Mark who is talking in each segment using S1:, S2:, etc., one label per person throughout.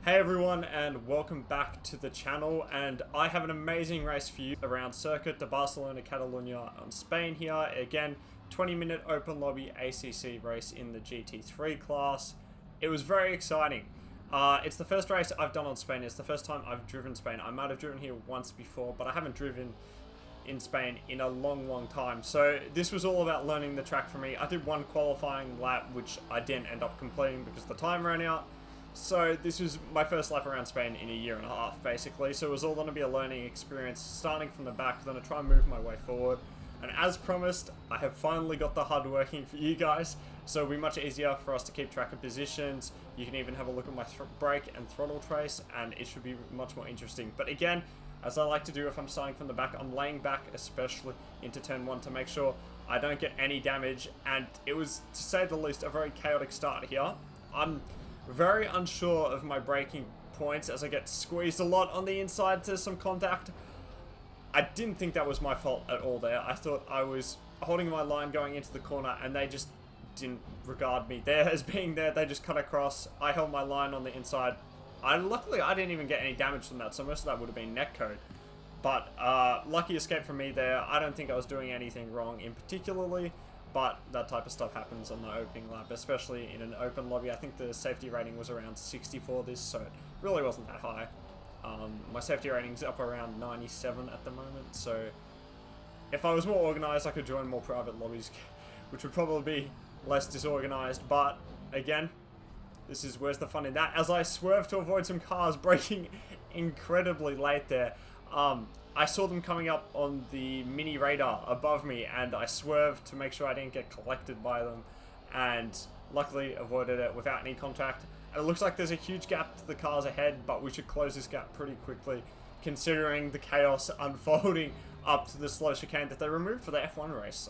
S1: Hey everyone, and welcome back to the channel, and I have an amazing race for you around Circuit de Barcelona-Catalunya on Spain here. Again, 20-minute open lobby ACC race in the GT3 class. It was very exciting. It's the first race I've done on Spain. It's the first time I've driven Spain. I might have driven here once before, but I haven't driven in Spain in a long time. So this was all about learning the track for me. I did one qualifying lap, which I didn't end up completing because the time ran out. So this was my first lap around Spain in a year and a half, basically. So it was all going to be a learning experience, starting from the back, then to try and move my way forward. And as promised, I have finally got the HUD working for you guys. So it'll be much easier for us to keep track of positions. You can even have a look at my brake and throttle trace, and it should be much more interesting. But again, as I like to do if I'm starting from the back, I'm laying back, especially into turn 1, to make sure I don't get any damage. And it was, to say the least, a very chaotic start here. I'm very unsure of my braking points as I get squeezed a lot on the inside to some contact. I didn't think that was my fault at all there. I thought I was holding my line going into the corner and they just didn't regard me there as being there. They just cut across. I held my line on the inside. Luckily, I didn't even get any damage from that, so most of that would have been net code. But lucky escape from me there. I don't think I was doing anything wrong in particularly. But that type of stuff happens on the opening lap, especially in an open lobby. I think the safety rating was around 60 for this, so it really wasn't that high. My safety rating's up around 97 at the moment, so if I was more organized, I could join more private lobbies, which would probably be less disorganized. But again, where's the fun in that? As I swerve to avoid some cars braking incredibly late there. I saw them coming up on the mini radar above me, and I swerved to make sure I didn't get collected by them, and luckily avoided it without any contact. And it looks like there's a huge gap to the cars ahead, but we should close this gap pretty quickly, considering the chaos unfolding up to the slow chicane that they removed for the F1 race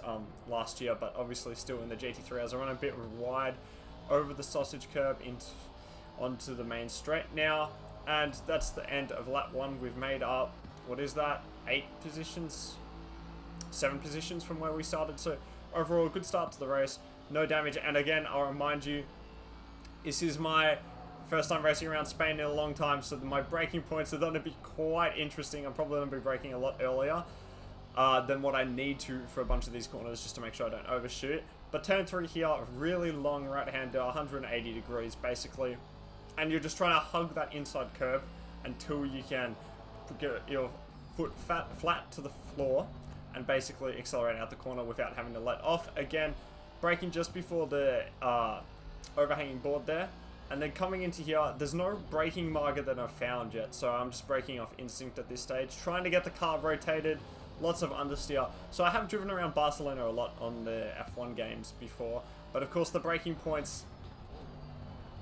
S1: last year, but obviously still in the GT3 as I run a bit wide over the sausage curb onto the main straight now. And that's the end of lap 1. We've made up, what is that, 8 positions? 7 positions from where we started. So overall, good start to the race. No damage. And again, I'll remind you, this is my first time racing around Spain in a long time. So my braking points are going to be quite interesting. I'm probably going to be braking a lot earlier than what I need to for a bunch of these corners, just to make sure I don't overshoot. But turn 3 here, really long right-hander, 180 degrees basically. And you're just trying to hug that inside curb until you can get your foot flat to the floor and basically accelerate out the corner without having to let off. Again, braking just before the overhanging board there. And then coming into here, there's no braking marker that I've found yet, so I'm just braking off instinct at this stage, trying to get the car rotated. Lots of understeer. So I have driven around Barcelona a lot on the F1 games before, but of course the braking points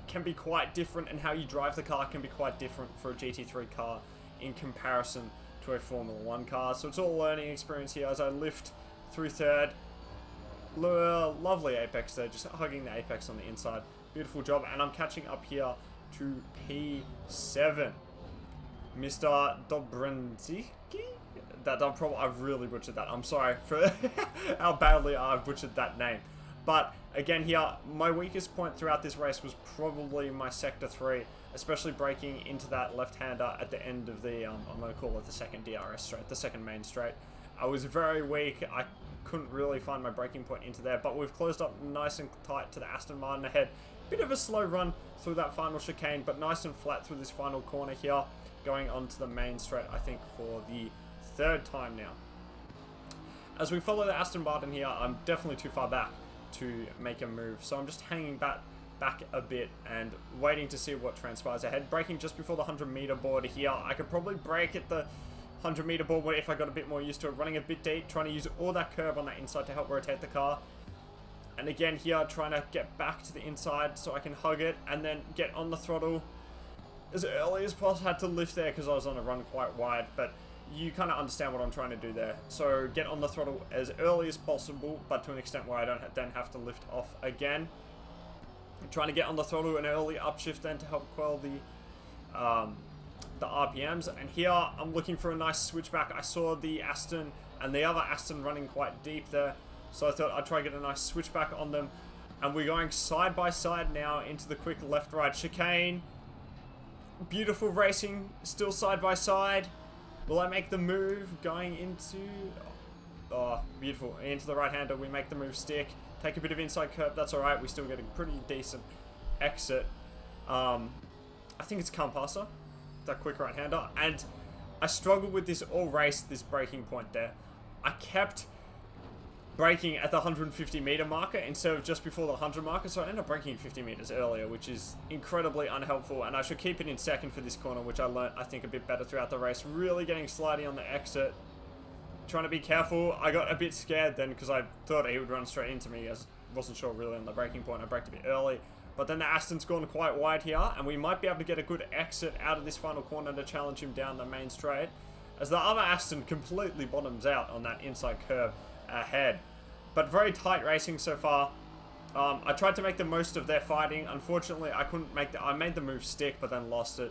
S1: can be quite different, and how you drive the car can be quite different for a GT3 car in comparison to a Formula 1 car. So it's all a learning experience here as I lift through third. Lovely apex there, just hugging the apex on the inside. Beautiful job, and I'm catching up here to P7. Mr. Dobrynski? I've really butchered that. I'm sorry for how badly I've butchered that name. But again here, my weakest point throughout this race was probably my sector 3, especially braking into that left-hander at the end of the, I'm going to call it the second DRS straight, the second main straight. I was very weak. I couldn't really find my braking point into there, but we've closed up nice and tight to the Aston Martin ahead. Bit of a slow run through that final chicane, but nice and flat through this final corner here, going onto the main straight, I think, for the 3rd time now. As we follow the Aston Martin here, I'm definitely too far back to make a move, so I'm just hanging back a bit and waiting to see what transpires ahead. Braking just before the 100-meter board here. I could probably brake at the 100-meter board if I got a bit more used to it. Running a bit deep, trying to use all that curb on that inside to help rotate the car. And again here, trying to get back to the inside so I can hug it and then get on the throttle as early as possible. Had to lift there because I was on a run quite wide, but you kind of understand what I'm trying to do there. So get on the throttle as early as possible, but to an extent where I don't then have to lift off again. I'm trying to get on the throttle an early upshift then to help quell the RPMs. And here I'm looking for a nice switchback. I saw the Aston and the other Aston running quite deep there, so I thought I'd try to get a nice switchback on them. And we're going side by side now into the quick left-right chicane. Beautiful racing, still side by side. Will I make the move going into... Oh, beautiful. Into the right-hander, we make the move stick. Take a bit of inside curb, that's alright. We still get a pretty decent exit. I think it's Campasa, that quick right-hander. And I struggled with this all race, this braking point there. I kept braking at the 150 meter marker instead of just before the 100 marker, so I ended up braking 50 meters earlier, which is incredibly unhelpful, and I should keep it in second for this corner, which I learnt, I think, a bit better throughout the race. Really getting slidey on the exit, trying to be careful. I got a bit scared then because I thought he would run straight into me. I wasn't sure really on the braking point. I braked a bit early, but then the Aston's gone quite wide here, and we might be able to get a good exit out of this final corner to challenge him down the main straight, as the other Aston completely bottoms out on that inside curve ahead. But very tight racing so far. I tried to make the most of their fighting. Unfortunately, I couldn't make I made the move stick, but then lost it.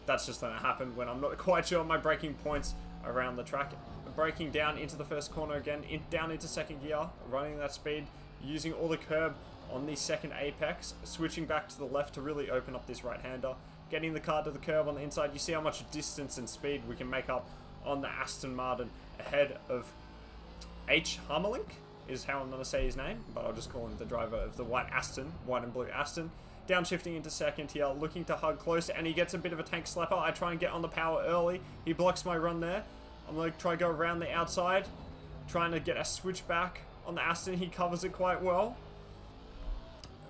S1: That's just going to happen when I'm not quite sure on my braking points around the track. Braking down into the first corner again, down into second gear, running that speed, using all the curb on the second apex, switching back to the left to really open up this right-hander, getting the car to the curb on the inside. You see how much distance and speed we can make up on the Aston Martin ahead of H. Harmelink, is how I'm going to say his name, but I'll just call him the driver of the white and blue Aston. Downshifting into second here, looking to hug close, and he gets a bit of a tank slapper. I try and get on the power early. He blocks my run there. I'm going to try to go around the outside, trying to get a switch back on the Aston. He covers it quite well.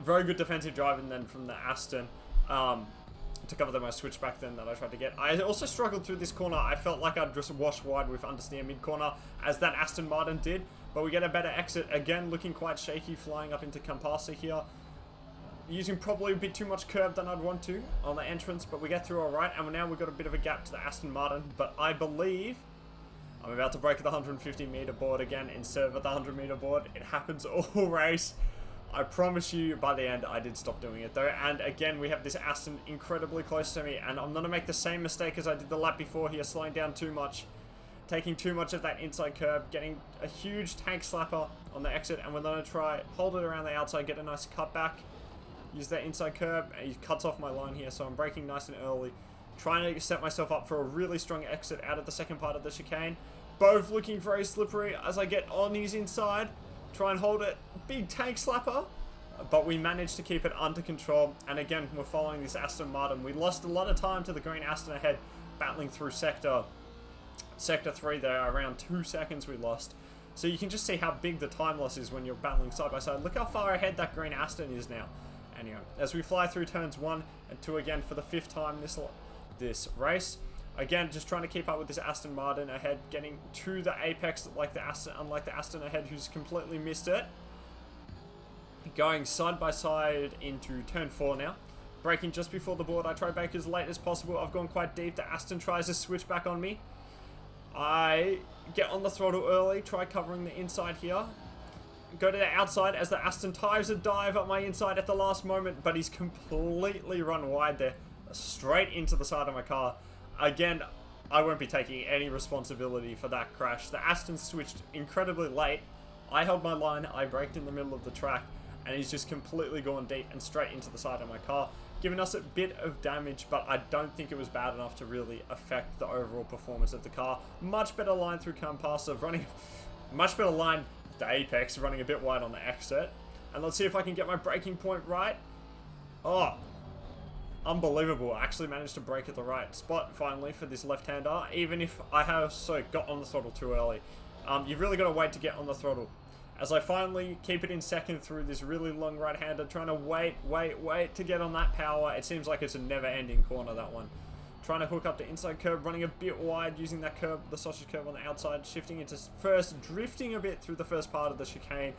S1: Very good defensive driving then from the Aston to cover my switchback then that I tried to get. I also struggled through this corner. I felt like I'd just wash wide with understeer mid-corner, as that Aston Martin did. But we get a better exit. Again, looking quite shaky, flying up into Campasa here. Using probably a bit too much curb than I'd want to on the entrance, but we get through alright. And now we've got a bit of a gap to the Aston Martin. But I believe I'm about to break the 150 meter board again instead of at the 100 meter board. It happens all race. I promise you, by the end, I did stop doing it though. And again, we have this Aston incredibly close to me. And I'm going to make the same mistake as I did the lap before here, slowing down too much. Taking too much of that inside curb, getting a huge tank slapper on the exit, and we're going to try hold it around the outside, get a nice cut back, use that inside curb, and he cuts off my line here, so I'm braking nice and early, trying to set myself up for a really strong exit out of the second part of the chicane. Both looking very slippery as I get on his inside, try and hold it, big tank slapper, but we managed to keep it under control. And again, we're following this Aston Martin. We lost a lot of time to the green Aston ahead, battling through Sector 3 there, around 2 seconds we lost. So you can just see how big the time loss is when you're battling side by side. Look how far ahead that green Aston is now. Anyway, as we fly through turns 1 and 2 again for the 5th time this race. Again, just trying to keep up with this Aston Martin ahead, getting to the apex unlike the Aston ahead who's completely missed it. Going side by side into turn 4 now. Braking just before the board. I try to brake as late as possible. I've gone quite deep. The Aston tries to switch back on me. I get on the throttle early, try covering the inside here. Go to the outside as the Aston tries a dive up my inside at the last moment, but he's completely run wide there, straight into the side of my car. Again, I won't be taking any responsibility for that crash. The Aston switched incredibly late. I held my line, I braked in the middle of the track, and he's just completely gone deep and straight into the side of my car, giving us a bit of damage, but I don't think it was bad enough to really affect the overall performance of the car. Much better line through Campasa, running much better line the apex, running a bit wide on the exit. And let's see if I can get my braking point right. Oh, unbelievable. I actually managed to brake at the right spot finally for this left-hander, even if I have got on the throttle too early. You've really got to wait to get on the throttle. As I finally keep it in second through this really long right-hander, trying to wait to get on that power. It seems like it's a never-ending corner, that one. Trying to hook up the inside curb, running a bit wide, using that curb, the sausage curb on the outside, shifting into first, drifting a bit through the first part of the chicane,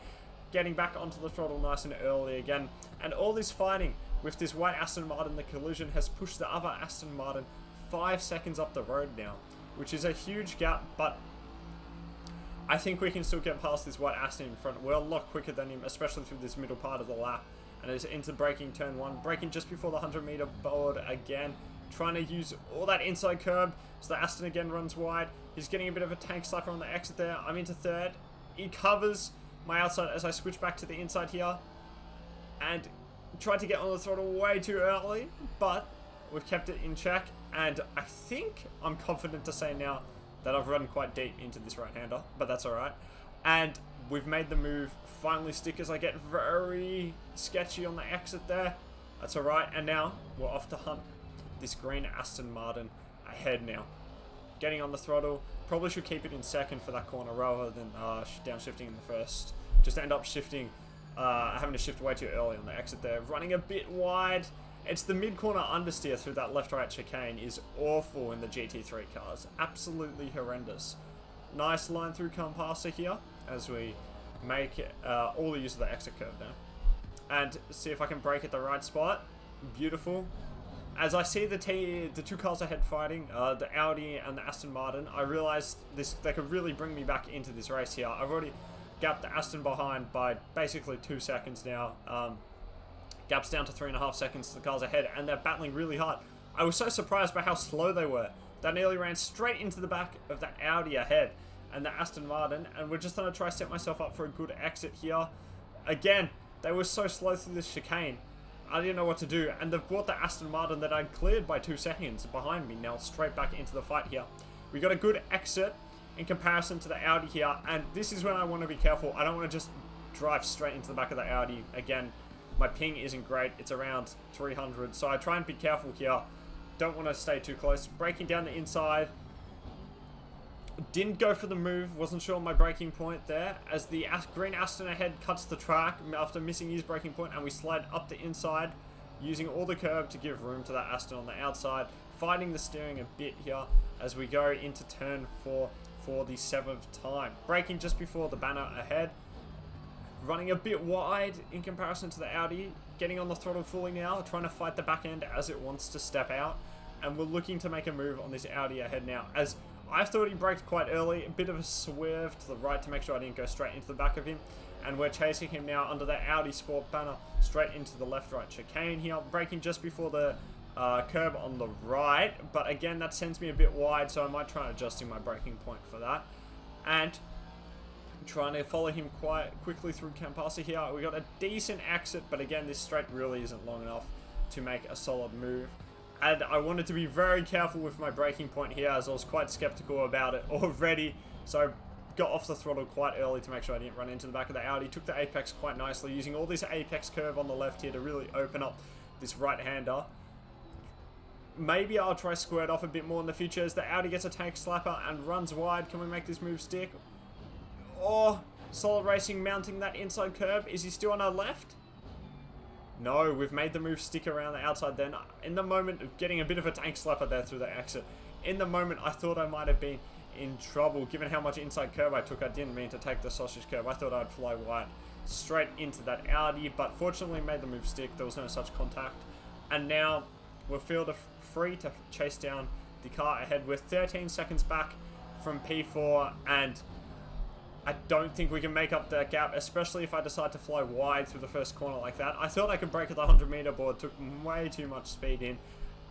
S1: getting back onto the throttle nice and early again. And all this fighting with this white Aston Martin, the collision has pushed the other Aston Martin 5 seconds up the road now, which is a huge gap, but I think we can still get past this white Aston in front. We're a lot quicker than him, especially through this middle part of the lap. And it's into braking turn 1, braking just before the 100 meter board again, trying to use all that inside curb. So the Aston again runs wide. He's getting a bit of a tank slapper on the exit there. I'm into third. He covers my outside as I switch back to the inside here. And tried to get on the throttle way too early, but we've kept it in check, and I think I'm confident to say now that I've run quite deep into this right-hander, but that's alright. And we've made the move finally stick as I get very sketchy on the exit there. That's alright, and now we're off to hunt this green Aston Martin ahead now. Getting on the throttle, probably should keep it in second for that corner rather than downshifting in the first. Just end up shifting, having to shift way too early on the exit there. Running a bit wide. It's the mid-corner understeer through that left-right chicane is awful in the GT3 cars. Absolutely horrendous. Nice line through compasser here as we make all the use of the exit curve now. And see if I can brake at the right spot. Beautiful. As I see the two cars ahead fighting, the Audi and the Aston Martin, I realized they could really bring me back into this race here. I've already gapped the Aston behind by basically 2 seconds now. Gaps down to 3.5 seconds to the cars ahead, and they're battling really hard. I was so surprised by how slow they were. They nearly ran straight into the back of the Audi ahead and the Aston Martin, and we're just going to try to set myself up for a good exit here. Again, they were so slow through this chicane. I didn't know what to do, and they've brought the Aston Martin that I'd cleared by 2 seconds behind me now straight back into the fight here. We got a good exit in comparison to the Audi here, and this is when I want to be careful. I don't want to just drive straight into the back of the Audi. Again, my ping isn't great. It's around 300, so I try and be careful here. Don't want to stay too close. Braking down the inside. Didn't go for the move. Wasn't sure on my braking point there. As the green Aston ahead cuts the track after missing his braking point, and we slide up the inside, using all the curb to give room to that Aston on the outside. Fighting the steering a bit here as we go into turn 4 for the 7th time. Braking just before the banner ahead. Running a bit wide in comparison to the Audi. Getting on the throttle fully now. Trying to fight the back end as it wants to step out. And we're looking to make a move on this Audi ahead now. As I thought he braked quite early. A bit of a swerve to the right to make sure I didn't go straight into the back of him. And we're chasing him now under the Audi Sport banner. Straight into the left-right chicane here. Braking just before the curb on the right. But again, that sends me a bit wide. So I might try adjusting my braking point for that. And trying to follow him quite quickly through Campasa here. We got a decent exit, but again, this straight really isn't long enough to make a solid move. And I wanted to be very careful with my braking point here, as I was quite skeptical about it already. So I got off the throttle quite early to make sure I didn't run into the back of the Audi. Took the apex quite nicely, using all this apex curve on the left here to really open up this right-hander. Maybe I'll try squared off a bit more in the future as the Audi gets a tank slapper and runs wide. Can we make this move stick? Oh, Solid Racing mounting that inside curb. Is he still on our left? No, we've made the move stick around the outside then. In the moment of getting a bit of a tank slapper there through the exit. In the moment, I thought I might have been in trouble. Given how much inside curb I took, I didn't mean to take the sausage curb. I thought I'd fly wide straight into that Audi, but fortunately made the move stick. There was no such contact. And now we're free to chase down the car ahead. We're 13 seconds back from P4, and I don't think we can make up that gap, especially if I decide to fly wide through the first corner like that. I thought I could brake at the 100-meter board, took way too much speed in,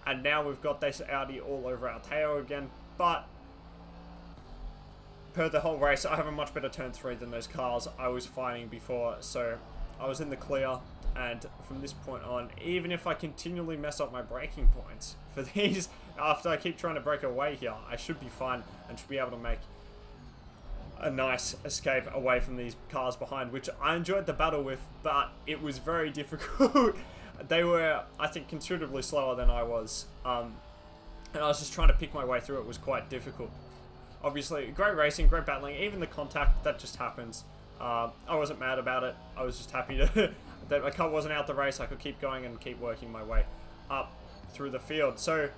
S1: and now we've got this Audi all over our tail again. But per the whole race, I have a much better turn 3 than those cars I was fighting before, so I was in the clear. And from this point on, even if I continually mess up my braking points for these, after I keep trying to brake away here, I should be fine and should be able to make a nice escape away from these cars behind, which I enjoyed the battle with, but it was very difficult. They were, I think, considerably slower than I was, and I was just trying to pick my way through. It was quite difficult. Obviously, great racing, great battling, even the contact, that just happens. I wasn't mad about it. I was just happy to that my car wasn't out the race. I could keep going and keep working my way up through the field. So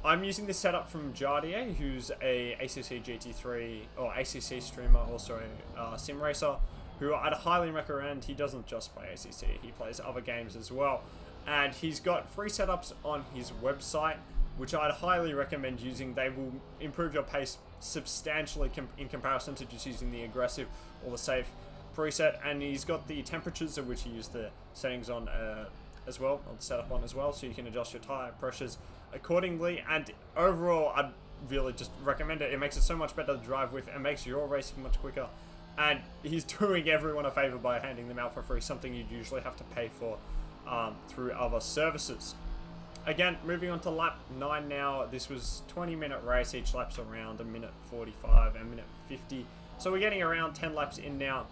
S1: I'm using this setup from Jardier, who's a ACC GT3 or ACC streamer, also a sim racer, who I'd highly recommend. He doesn't just play ACC, he plays other games as well. And he's got free setups on his website, which I'd highly recommend using. They will improve your pace substantially in comparison to just using the aggressive or the safe preset. And he's got the temperatures of which he used the settings on as well, or the setup on as well, so you can adjust your tire pressures accordingly. And overall, I'd really just recommend it. It makes it so much better to drive with and makes your racing much quicker. And he's doing everyone a favor by handing them out for free, something you'd usually have to pay for through other services. again, moving on to lap 9 now. This was 20-minute race. Each lap's around a minute 45 and a minute 50. So we're getting around 10 laps in now.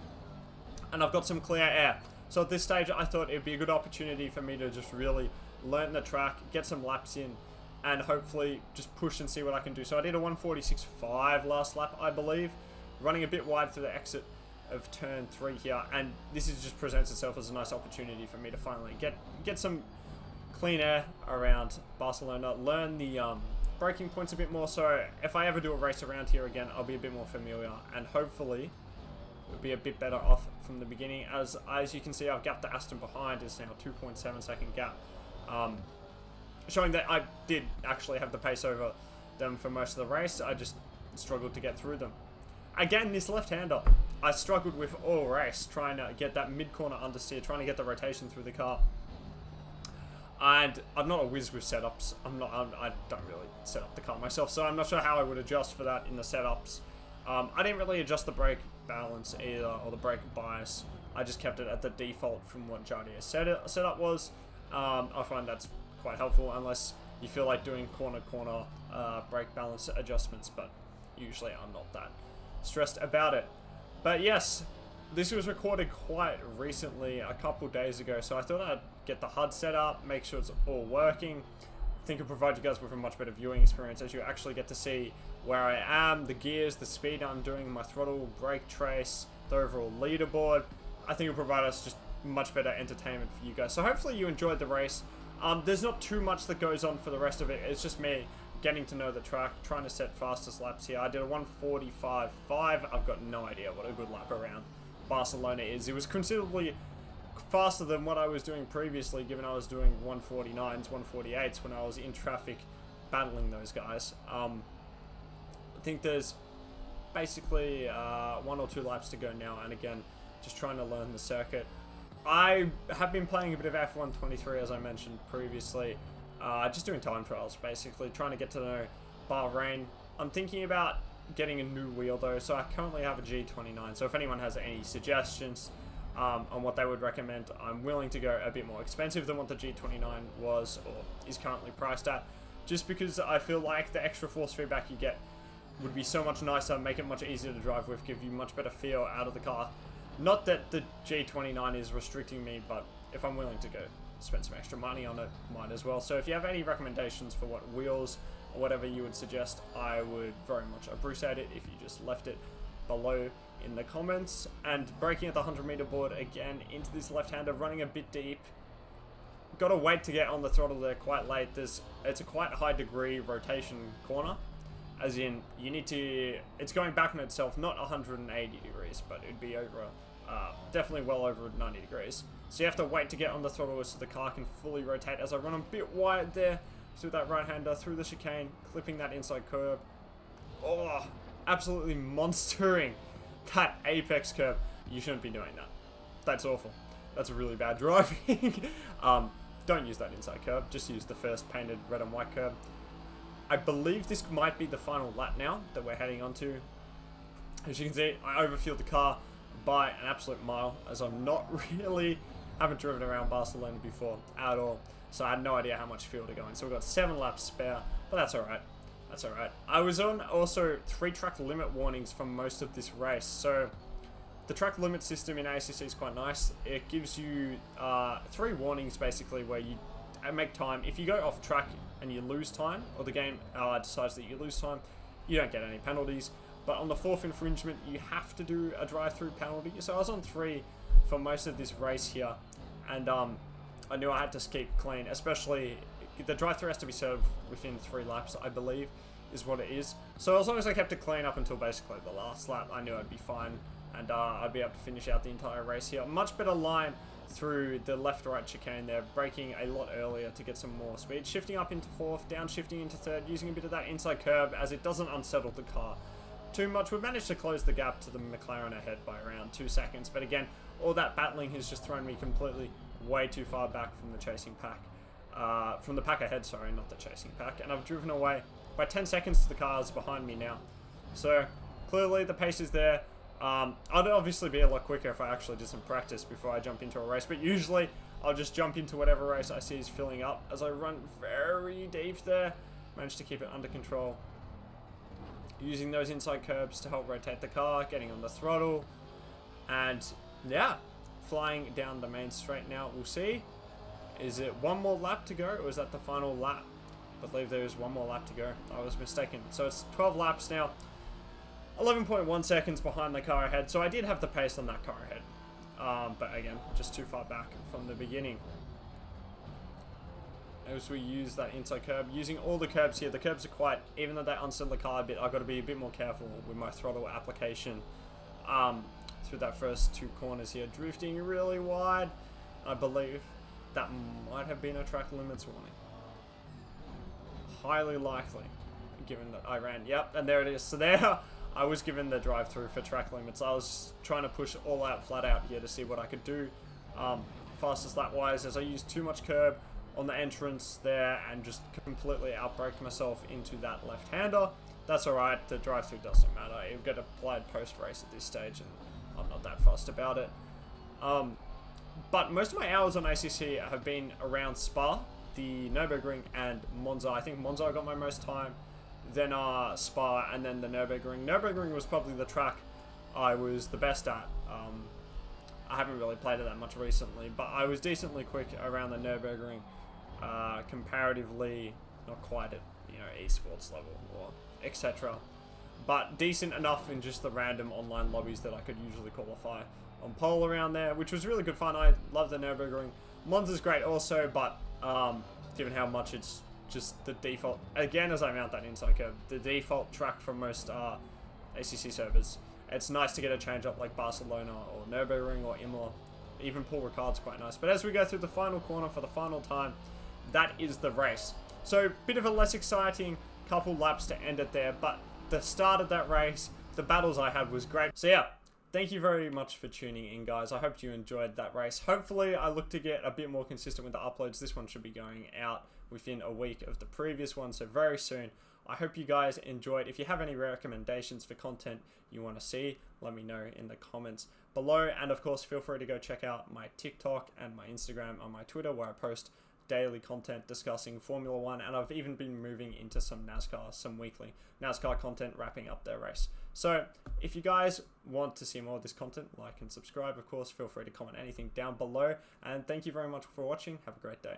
S1: And I've got some clear air. So at this stage, I thought it'd be a good opportunity for me to just really learn the track, get some laps in, and hopefully just push and see what I can do. So I did a 146.5 last lap, I believe, running a bit wide through the exit of turn 3 here, and this just presents itself as a nice opportunity for me to finally get some clean air around Barcelona, learn the braking points a bit more, so if I ever do a race around here again, I'll be a bit more familiar, and hopefully we'll be a bit better off from the beginning. As you can see, I've gapped the Aston behind. It's now 2.7 second gap, showing that I did actually have the pace over them for most of the race. I just struggled to get through them. Again, this left-hander, I struggled with all race, trying to get that mid-corner understeer, trying to get the rotation through the car. And I'm not a whiz with setups. I don't really set up the car myself, so I'm not sure how I would adjust for that in the setups. I didn't really adjust the brake balance either, or the brake bias. I just kept it at the default from what Jardier's setup was. I find that's quite helpful, unless you feel like doing corner-corner brake balance adjustments, but usually I'm not that stressed about it. But yes, this was recorded quite recently, a couple days ago, so I thought I'd get the HUD set up, make sure it's all working. I think it'll provide you guys with a much better viewing experience as you actually get to see where I am, the gears, the speed I'm doing, my throttle, brake trace, the overall leaderboard. I think it'll provide us just much better entertainment for you guys. So hopefully you enjoyed the race. There's not too much that goes on for the rest of it. It's just me getting to know the track, trying to set fastest laps here. I did a 145.5. I've got no idea what a good lap around Barcelona is. It was considerably faster than what I was doing previously, given I was doing 149s, 148s when I was in traffic battling those guys. I think there's basically 1 or 2 laps to go now, and again, just trying to learn the circuit. I have been playing a bit of F1 23, as I mentioned previously, just doing time trials, basically, trying to get to know Bahrain. I'm thinking about getting a new wheel though, so I currently have a G29, so if anyone has any suggestions on what they would recommend, I'm willing to go a bit more expensive than what the G29 was or is currently priced at, just because I feel like the extra force feedback you get would be so much nicer, make it much easier to drive with, give you much better feel out of the car. Not that the G29 is restricting me, but if I'm willing to go spend some extra money on it, might as well. So if you have any recommendations for what wheels or whatever you would suggest, I would very much appreciate it if you just left it below in the comments. And braking at the 100-meter board again into this left-hander, running a bit deep. Got to wait to get on the throttle there quite late. It's a quite high degree rotation corner, as in you need to, it's going back on itself, not 180 degrees, but it'd be over, definitely well over 90 degrees. So you have to wait to get on the throttle so the car can fully rotate. As I run a bit wide there through that right-hander, through the chicane, clipping that inside curb. Oh, absolutely monstering that apex curb. You shouldn't be doing that. That's awful. That's really bad driving. Don't use that inside curb. Just use the first painted red and white curb. I believe this might be the final lap now that we're heading onto. As you can see, I overfueled the car by an absolute mile, as I'm not really, haven't driven around Barcelona before at all. So I had no idea how much fuel to go in. So we've got 7 laps spare, but that's alright. That's alright. I was on also 3 track limit warnings for most of this race. So the track limit system in ACC is quite nice. It gives you 3 warnings basically where you make time. If you go off track and you lose time, or the game decides that you lose time, you don't get any penalties. But on the 4th infringement, you have to do a drive-through penalty. So I was on 3 for most of this race here, and I knew I had to keep clean, especially the drive-through has to be served within 3 laps, I believe, is what it is. So as long as I kept it clean up until basically the last lap, I knew I'd be fine, and I'd be able to finish out the entire race here. Much better line through the left-right chicane there, braking a lot earlier to get some more speed, shifting up into 4th, downshifting into 3rd, using a bit of that inside curb as it doesn't unsettle the car too much. We've managed to close the gap to the McLaren ahead by around 2 seconds, but again, all that battling has just thrown me completely way too far back from the chasing pack. From the pack ahead, sorry, not the chasing pack, and I've driven away by 10 seconds to the cars behind me now. So clearly the pace is there. I'd obviously be a lot quicker if I actually did some practice before I jump into a race, but usually I'll just jump into whatever race I see is filling up as I run very deep there. Managed to keep it under control. Using those inside curbs to help rotate the car, getting on the throttle, and yeah, flying down the main straight now. We'll see. Is it one more lap to go, or is that the final lap? I believe there is one more lap to go. I was mistaken. So it's 12 laps now. 11.1 seconds behind the car ahead. So I did have the pace on that car ahead. But again, just too far back from the beginning. As we use that inside curb, using all the curbs here. The curbs are quite, even though they unsettle the car a bit, I've got to be a bit more careful with my throttle application through that first 2 corners here. Drifting really wide. I believe that might have been a track limits warning. Highly likely, given that I ran. Yep, and there it is. So there, I was given the drive-through for track limits. I was trying to push all out, flat out here to see what I could do. Fastest lap-wise, as I used too much curb on the entrance there and just completely outbraked myself into that left-hander. That's alright, the drive-through doesn't matter. It'll get applied post-race at this stage, and I'm not that fussed about it. But most of my hours on ACC have been around Spa, the Nürburgring, and Monza. I think Monza I got my most time, then Spa, and then the Nürburgring. Nürburgring was probably the track I was the best at. I haven't really played it that much recently, but I was decently quick around the Nürburgring, comparatively not quite at esports level or etc. But decent enough in just the random online lobbies that I could usually qualify on pole around there, which was really good fun. I love the Nürburgring. Monza's great also, but given how much it's just the default, again as I mount that inside curve, the default track from most ACC servers. It's nice to get a change up like Barcelona or Nürburgring or Imola. Even Paul Ricard's quite nice. But as we go through the final corner for the final time, that is the race. So bit of a less exciting couple laps to end it there, but the start of that race, the battles I had was great. So yeah, thank you very much for tuning in, guys. I hope you enjoyed that race. Hopefully I look to get a bit more consistent with the uploads. This one should be going out within a week of the previous one, so very soon. I hope you guys enjoyed. If you have any recommendations for content you want to see, let me know in the comments below. And of course, feel free to go check out my TikTok and my Instagram and my Twitter, where I post daily content discussing Formula 1. And I've even been moving into some NASCAR, some weekly NASCAR content, wrapping up their race. So if you guys want to see more of this content, like and subscribe. Of course, feel free to comment anything down below. And thank you very much for watching. Have a great day.